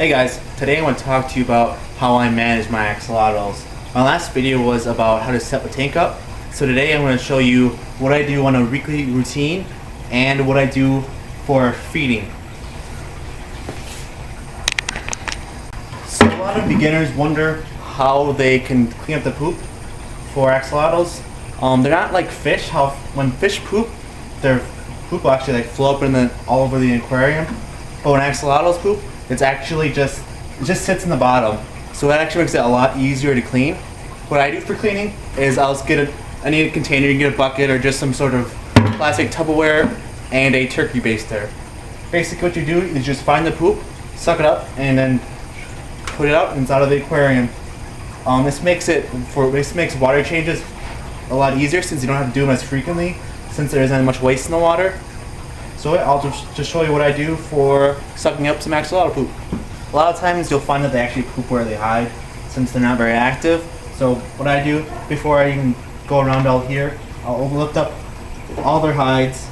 Hey guys, today I want to talk to you about how I manage my axolotls. My last video was about how to set the tank up, so today I'm going to show you what I do on a weekly routine and what I do for feeding. So a lot of beginners wonder how they can clean up the poop for axolotls. They're not like fish, how when fish poop, their poop will actually like flow up all over the aquarium. But when axolotls poop, it just sits in the bottom. So that actually makes it a lot easier to clean. What I do for cleaning is I need a container, you can get a bucket or just some sort of plastic Tupperware and a turkey baster. Basically what you do is just find the poop, suck it up, and then put it out and it's out of the aquarium. This makes water changes a lot easier since you don't have to do them as frequently since there isn't much waste in the water. So I'll just show you what I do for sucking up some axolotl poop. A lot of times you'll find that they actually poop where they hide since they're not very active. So what I do before I even go around out here, I'll lift up all their hides.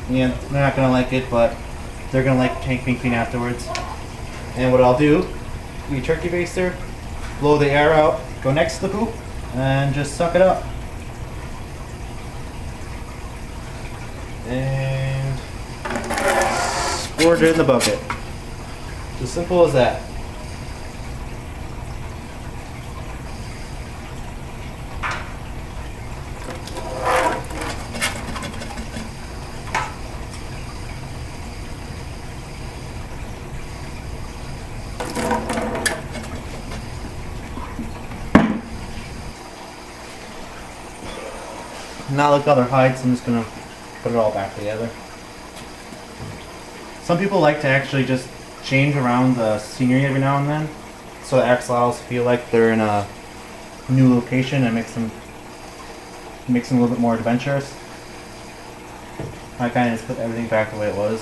And they're not going to like it, but they're going to like tank being clean afterwards. And what I'll do, the turkey baster, blow the air out, go next to the poop, and just suck it up. And pour it in the bucket. It's as simple as that. Now look at other hides, I'm just gonna put it all back together. Some people like to actually just change around the scenery every now and then, so the axolotls feel like they're in a new location and makes them a little bit more adventurous. I kind of just put everything back the way it was.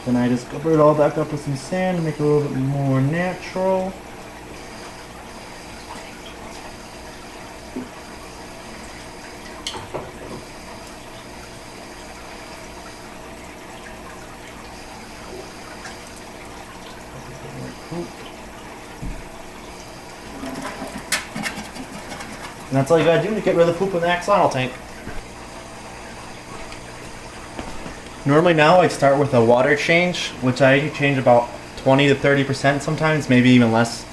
Then I just cover it all back up with some sand to make it a little bit more natural. And that's all you gotta do to get rid of the poop in the axolotl tank. Normally now I start with a water change, which I change about 20 to 30% sometimes, maybe even less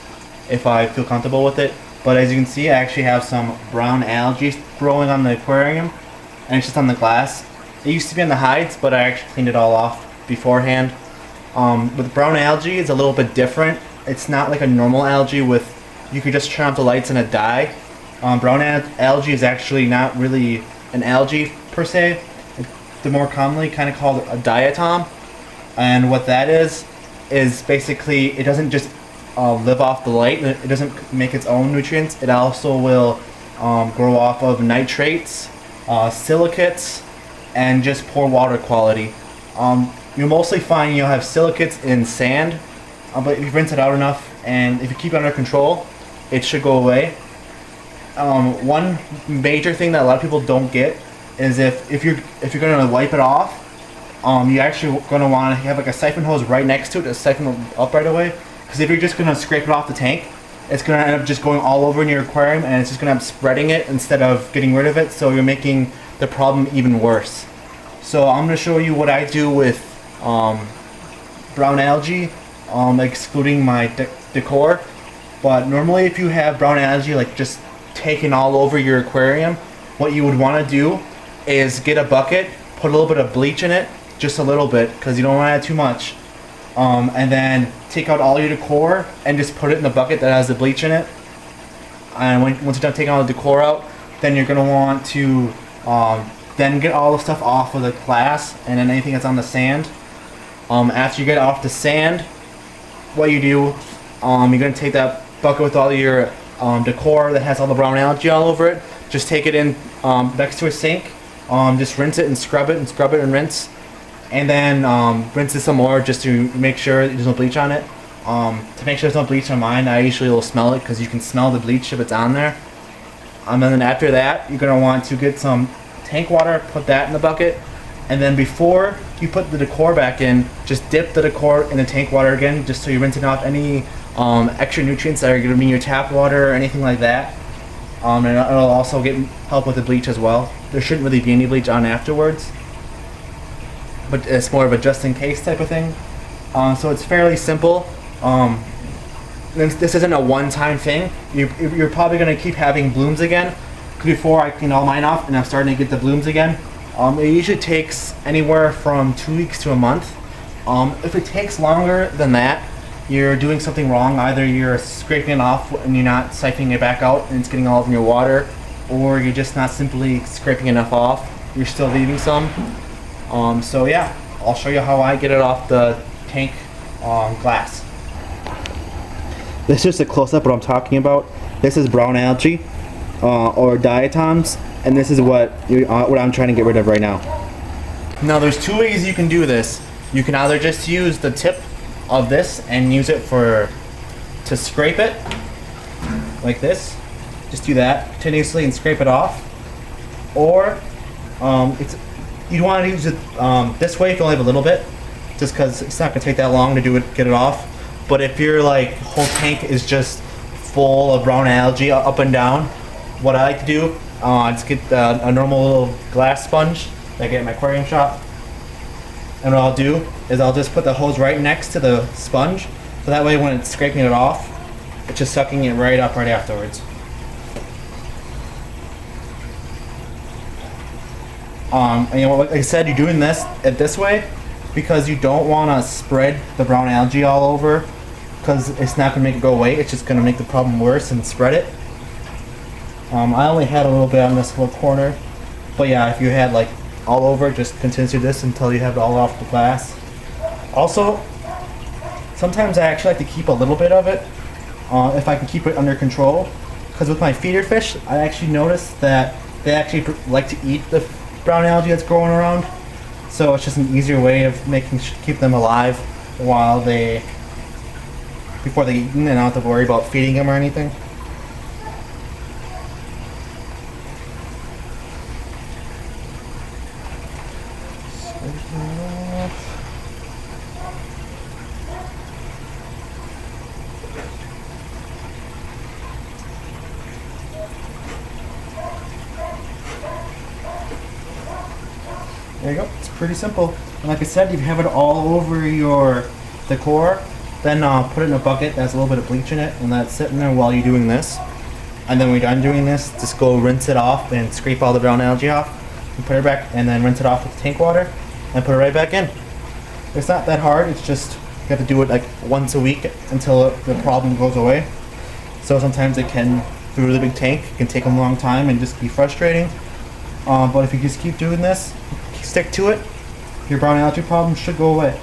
if I feel comfortable with it. But as you can see, I actually have some brown algae growing on the aquarium, and it's just on the glass. It used to be on the hides, but I actually cleaned it all off beforehand. With brown algae, it's a little bit different. It's not like a normal algae you could just turn off the lights and it die. Brown algae is actually not really an algae per se. They're more commonly kind of called a diatom. And what that is basically it doesn't just live off the light. It doesn't make its own nutrients. It also will grow off of nitrates, silicates, and just poor water quality. You'll mostly find you'll have silicates in sand, but if you rinse it out enough and if you keep it under control, it should go away. One major thing that a lot of people don't get is if you're going to wipe it off, you're actually going to want to have like a siphon hose right next to it to siphon it up right away. Because if you're just going to scrape it off the tank, it's going to end up just going all over in your aquarium and it's just going to end up spreading it instead of getting rid of it. So you're making the problem even worse. So I'm going to show you what I do with brown algae, excluding my decor. But normally if you have brown algae like just taken all over your aquarium, what you would want to do is get a bucket, put a little bit of bleach in it, just a little bit because you don't want to add too much, and then take out all your decor and just put it in the bucket that has the bleach in it. And once you're done taking all the decor out, then you're going to want to then get all the stuff off of the glass and then anything that's on the sand. After you get off the sand, what you do, you're going to take that bucket with all your decor that has all the brown algae all over it, just take it in next to a sink, just rinse it and scrub it and rinse, and then rinse it some more just to make sure there's no bleach on it. To make sure there's no bleach on mine, I usually will smell it because you can smell the bleach if it's on there. And then after that, you're going to want to get some tank water, put that in the bucket, And then before you put the decor back in, just dip the decor in the tank water again, just so you're rinsing off any extra nutrients that are going to be in your tap water or anything like that. And it'll also help with the bleach as well. There shouldn't really be any bleach on afterwards, but it's more of a just in case type of thing. So it's fairly simple. This isn't a one-time thing. You're probably going to keep having blooms again. Before I clean all mine off and I'm starting to get the blooms again, it usually takes anywhere from 2 weeks to a month. If it takes longer than that, you're doing something wrong. Either you're scraping it off and you're not siphoning it back out and it's getting all in your water, or you're just not simply scraping enough off. You're still leaving some. So yeah, I'll show you how I get it off the tank glass. This is just a close-up what I'm talking about. This is brown algae or diatoms, and this is what I'm trying to get rid of right now. Now there's two ways you can do this. You can either just use the tip of this and use it to scrape it like this. Just do that continuously and scrape it off. Or you want to use it this way if you only have a little bit, just because it's not going to take that long to get it off. But if your whole tank is just full of brown algae up and down, what I like to do, just get a normal little glass sponge that I get at my aquarium shop. And what I'll do is I'll just put the hose right next to the sponge, so that way when it's scraping it off, it's just sucking it right up right afterwards. And like I said, you're doing this way because you don't want to spread the brown algae all over, because it's not going to make it go away. It's just going to make the problem worse and spread it. I only had a little bit on this little corner, but yeah, if you had all over, just continue this until you have it all off the glass. Also, sometimes I actually like to keep a little bit of it if I can keep it under control, because with my feeder fish, I actually noticed that they actually like to eat the brown algae that's growing around. So it's just an easier way of keep them alive before they eat, and I don't have to worry about feeding them or anything. There you go. It's pretty simple. And like I said, you have it all over your decor. Then put it in a bucket that has a little bit of bleach in it, and let it sit in there while you're doing this. And then when you're done doing this, just go rinse it off and scrape all the brown algae off, and put it back, and then rinse it off with tank water, and put it right back in. It's not that hard. It's just you have to do it once a week until the problem goes away. So sometimes it can, through a really big tank, it can take a long time and just be frustrating. But if you just keep doing this, stick to it, your brown algae problem should go away.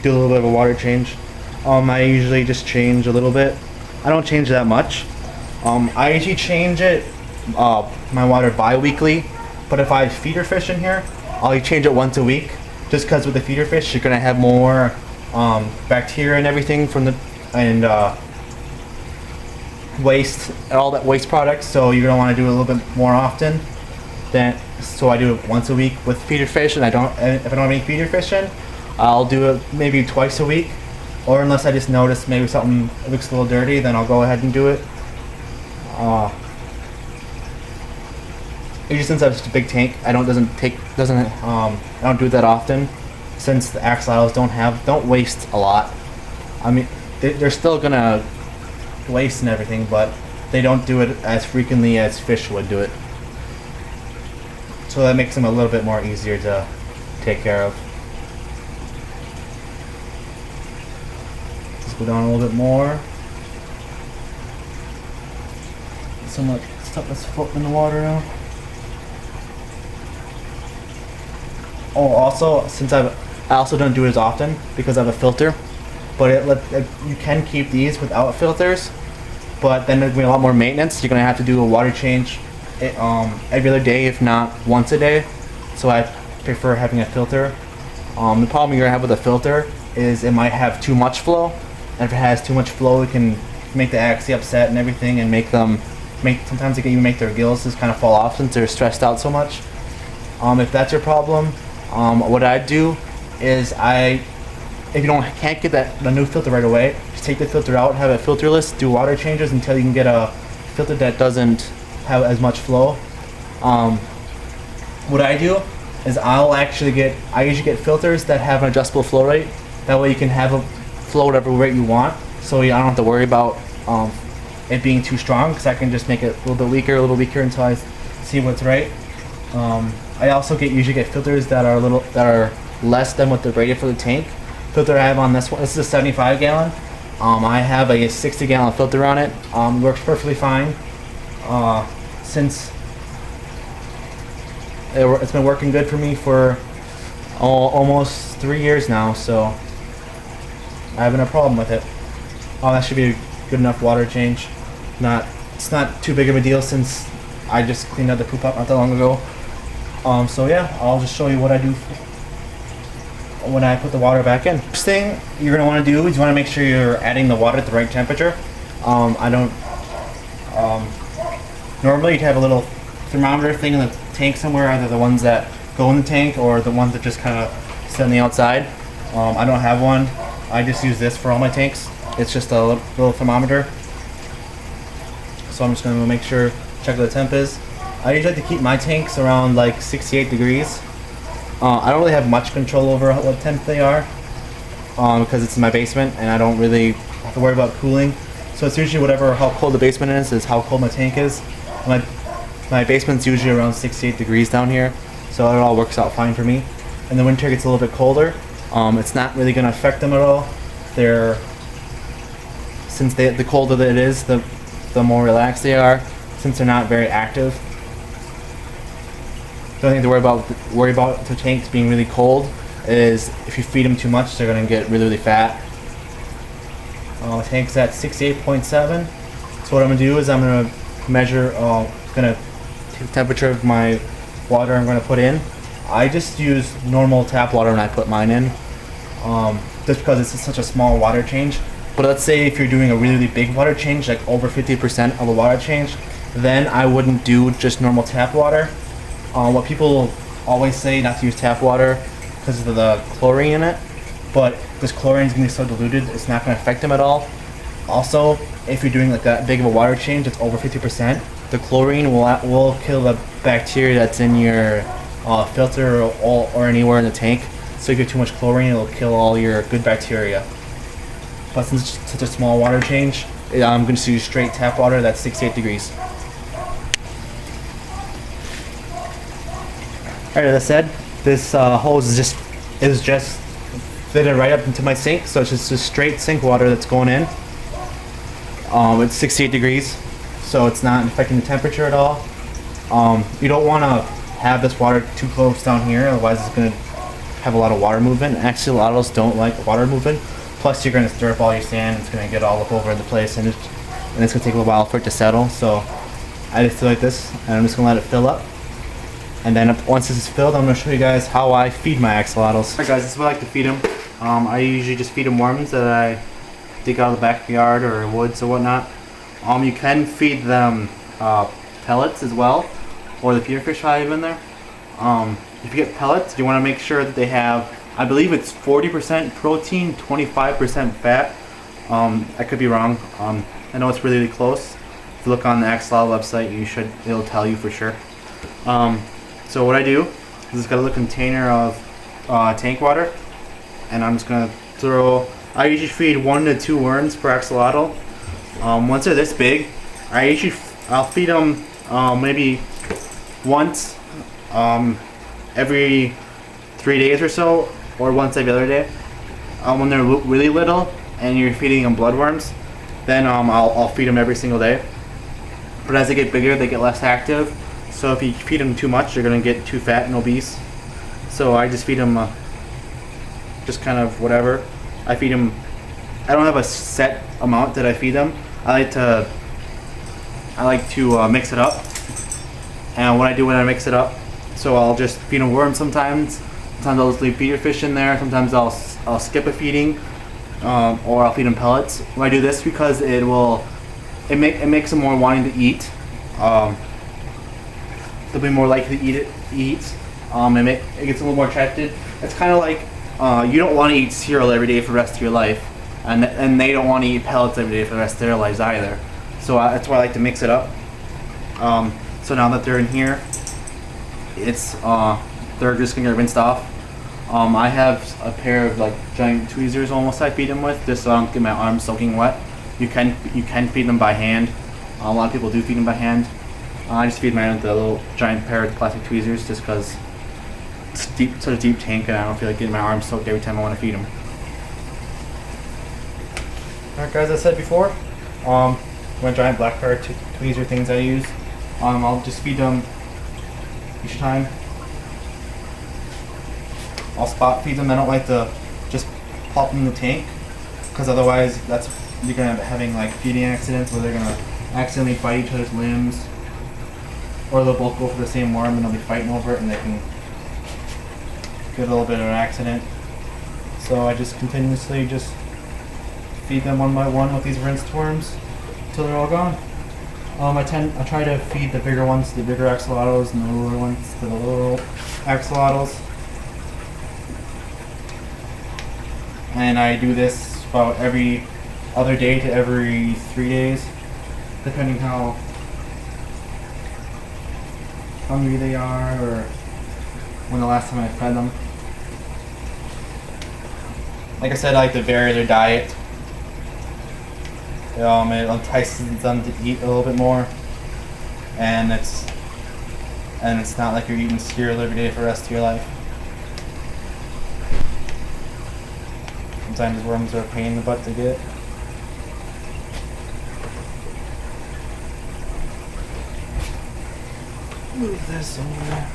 Do a little bit of a water change. I usually just change a little bit. I don't change that much. I usually change my water bi-weekly, but if I have feeder fish in here, I'll change it once a week, just because with the feeder fish you're gonna have more bacteria and everything from waste, all that waste products, so you're gonna want to do it a little bit more often. So I do it once a week with feeder fish, and if I don't have any feeder fish in, I'll do it maybe twice a week, or unless I just notice maybe something looks a little dirty, then I'll go ahead and do it. Usually since I have such a big tank, I don't do it that often, since the axolotls don't waste a lot. I mean, they're still gonna waste and everything, but they don't do it as frequently as fish would do it. So that makes them a little bit more easier to take care of. Just go down a little bit more. So much stuff that's floating in the water now. Oh, also, since I also don't do it as often because I have a filter, but you can keep these without filters, but then there's gonna be a lot more maintenance. You're gonna have to do a water change every other day, if not once a day. So I prefer having a filter. The problem you're gonna have with a filter is it might have too much flow, and if it has too much flow, it can make the axie upset and everything, and make them sometimes they can even make their gills just kind of fall off since they're stressed out so much. If that's your problem, what I do is if you can't get the new filter right away, just take the filter out, have it filterless, do water changes until you can get a filter that doesn't have as much flow. What I do is I usually get filters that have an adjustable flow rate. That way you can have a flow whatever rate you want, so I don't have to worry about it being too strong, because I can just make it a little bit weaker until I see what's right. I also usually get filters that are less than what they're rated for the tank. Filter I have on this one, this is a 75 gallon. I have a 60 gallon filter on it. Works perfectly fine. Since it's been working good for me for almost 3 years now, so I haven't a problem with it. That should be a good enough water change. It's not too big of a deal since I just cleaned out the poop up not that long ago. So yeah, I'll just show you what I do when I put the water back in. First thing you're going to want to do is you want to make sure you're adding the water at the right temperature. Normally you'd have a little thermometer thing in the tank somewhere, either the ones that go in the tank or the ones that just kind of sit on the outside. I don't have one. I just use this for all my tanks. It's just a little thermometer. So I'm just going to make sure, check what the temp is. I usually like to keep my tanks around like 68 degrees. I don't really have much control over what temp they are because it's in my basement and I don't really have to worry about cooling. So it's usually how cold the basement is how cold my tank is. My basement's usually around 68 degrees down here, so it all works out fine for me. In the winter it gets a little bit colder. It's not really going to affect them at all. Since the colder that it is, the more relaxed they are, since they're not very active. The only thing to worry about the tanks being really cold is if you feed them too much, they're going to get really, really fat. The tank's at 68.7. So what I'm going to do is I'm going to measure, going to take the temperature of my water I'm going to put in. I just use normal tap water when I put mine in, just because it's such a small water change. But let's say if you're doing a really, really big water change, like over 50% of a water change, then I wouldn't do just normal tap water. What people always say not to use tap water because of the chlorine in it, but this chlorine is going to be so diluted it's not going to affect them at all. Also, if you're doing like that big of a water change that's over 50%, the chlorine will kill the bacteria that's in your filter or anywhere in the tank. So if you get too much chlorine, it'll kill all your good bacteria. But since it's such a small water change, I'm going to use straight tap water that's 68 degrees. Alright, as I said, this hose is just fitted right up into my sink, so it's just straight sink water that's going in. It's 68 degrees, so it's not affecting the temperature at all. You don't want to have this water too close down here, otherwise it's going to have a lot of water movement. Axolotls don't like water movement. Plus you're going to stir up all your sand, it's going to get all up over the place, and it's going to take a little while for it to settle. So I just do like this, and I'm just going to let it fill up. And then once this is filled, I'm going to show you guys how I feed my axolotls. Alright guys, this is what I like to feed them. I usually just feed them worms that I dig out of the backyard or woods or whatnot. You can feed them pellets as well, or the feeder fish I have in there. If you get pellets, you want to make sure that they have, I believe it's 40% protein, 25% fat. I could be wrong. I know it's really, really close. If you look on the Axolotl website, it'll tell you for sure. So what I do is just got a little container of tank water, and I'm just gonna I usually feed 1 to 2 worms per axolotl. Once they're this big, I'll feed them maybe once every 3 days or so, or once every other day. When they're really little and you're feeding them bloodworms, then I'll feed them every single day. But as they get bigger, they get less active. So if you feed them too much, they're going to get too fat and obese. So I just feed them just kind of whatever. I don't have a set amount that I feed them. I like to mix it up. And what I do when I mix it up, so I'll just feed them worms sometimes. Sometimes I'll just leave feeder fish in there. Sometimes I'll skip a feeding, or I'll feed them pellets. When I do this, because it makes them more wanting to eat. they'll be more likely to eat. It gets a little more attracted. It's kind of like you don't want to eat cereal every day for the rest of your life, and they don't want to eat pellets every day for the rest of their lives either. So that's why I like to mix it up. So now that they're in here, they're just gonna get rinsed off. I have a pair of like giant tweezers almost I feed them with, just so I don't get my arms soaking wet. You can feed them by hand. A lot of people do feed them by hand. I just feed mine with a little giant pair of plastic tweezers just because it's such a deep tank and I don't feel like getting my arms soaked every time I want to feed them. Alright guys, as I said before, one giant black pair of tweezer things I use. I'll just feed them each time. I'll spot feed them. I don't like to just pop them in the tank because otherwise you're gonna end up having like feeding accidents where they're gonna accidentally bite each other's limbs, or they'll both go for the same worm and they'll be fighting over it and they can get a little bit of an accident. So I just continuously just feed them one by one with these rinsed worms until they're all gone. I try to feed the bigger ones to the bigger axolotls and the littler ones to the little axolotls. And I do this about every other day to every 3 days, depending how hungry they are or when the last time I fed them. Like I said, I like to vary their diet. It entices them to eat a little bit more, and it's not like you're eating cereal every day for the rest of your life. Sometimes worms are a pain in the butt to get. Move this over.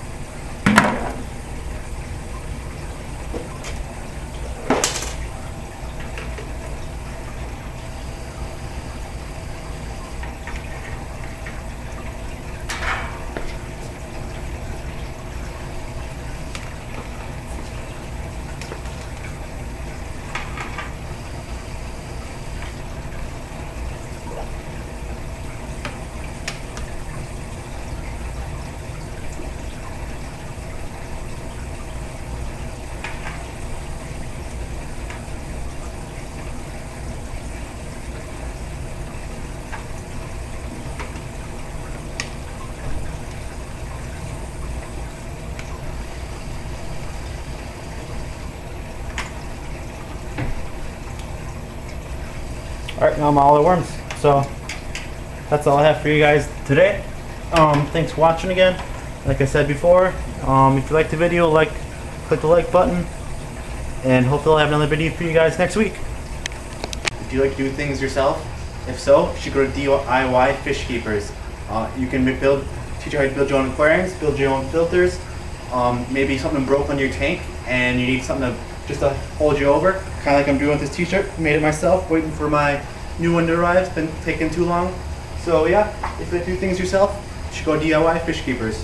Alright, now I'm all the worms. So that's all I have for you guys today. Thanks for watching again. Like I said before, if you liked the video, click the like button, and hopefully I'll have another video for you guys next week. Do you like to do things yourself? If so, you should go to DIY Fish Keepers. You can teach you how to build your own aquariums, build your own filters. Maybe something broke on your tank and you need something just to hold you over, kind of like I'm doing with this t-shirt. Made it myself, waiting for my new one to arrive. It's been taking too long. So yeah, if you like to do things yourself, you should go DIY Fish Keepers.